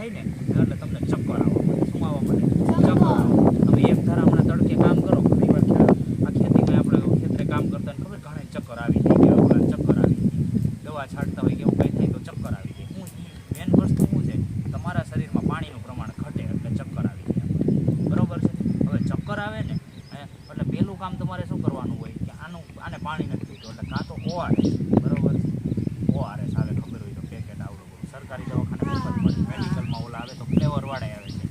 થાય ને એટલે તમને ચક્કર આવવા મળે. શું આવવા મળે? ચક્કર આવે. તમે એક ધારા હમણાં તડકે કામ કરો, ઘણી વાર આ ખેતીમાં આપણે ખેતરે કામ કરતા ને ખબર ઘણા ચક્કર આવી જાય, ચક્કર આવી જાય, દવા છાંટતા હોય કે એવું કંઈ થાય તો ચક્કર આવી જાય. મેન વસ્તુ શું છે, તમારા શરીરમાં પાણીનું પ્રમાણ ઘટે એટલે ચક્કર આવી જાય. બરોબર છે? હવે ચક્કર આવે ને એટલે પહેલું કામ તમારે શું કરવાનું હોય કે આને પાણી નથી પીતું એટલે કાં તો ORS, બરોબર છે, ORS આવે, ખબર હોય તો પેકેટ આવડું સરકારી દવાખાને મફત મળે. મેડિકલમાં ઓલા આવે તો ફ્લેવરવાળા આવે છે,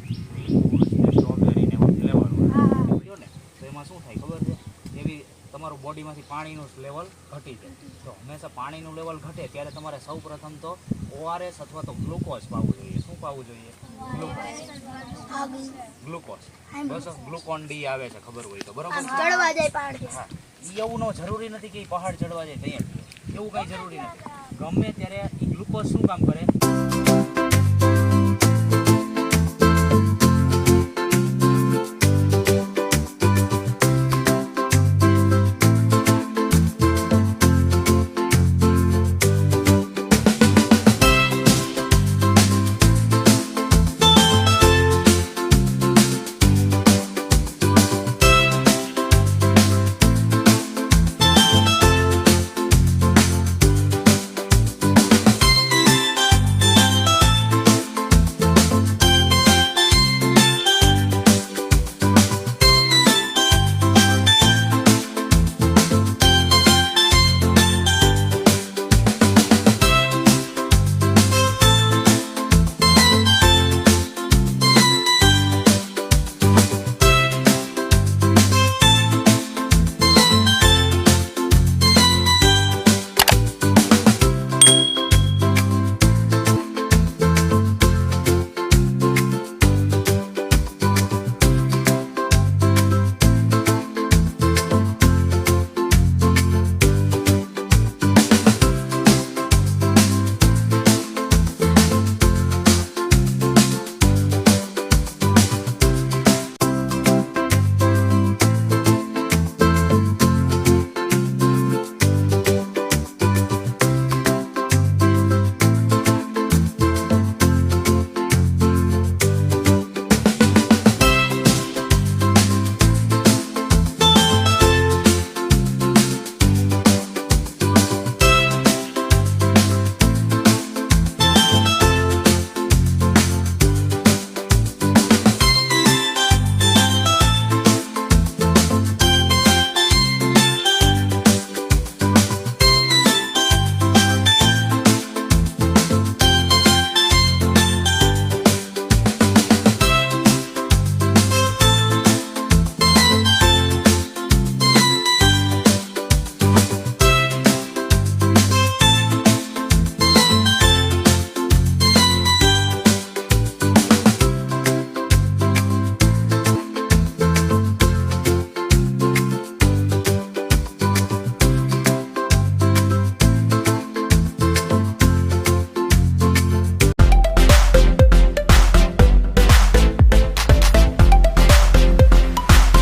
સ્ટ્રોબેરી ને એવા ફ્લેવરવાળા જો ને, તો એમાં શું થાય ખબર છે, એવી તમારું બોડીમાંથી પાણીનું લેવલ ઘટી જાય. તો હંમેશા પાણીનું લેવલ ઘટે ત્યારે તમારે સૌ પ્રથમ તો ORS અથવા તો ગ્લુકોઝ પાવું જોઈએ. શું પાવું જોઈએ? ગ્લુકોઝ. બસ ગ્લુકોન ડી આવે છે, ખબર હોય તો, બરોબર. ચડવા જાય પહાડ. હા, એવું જરૂરી નથી કે પહાડ ચડવા જાય ત્યાં, એવું કઈ જરૂરી નથી. ગમે ત્યારે એ ગ્લુકોઝ શું કામ કરે?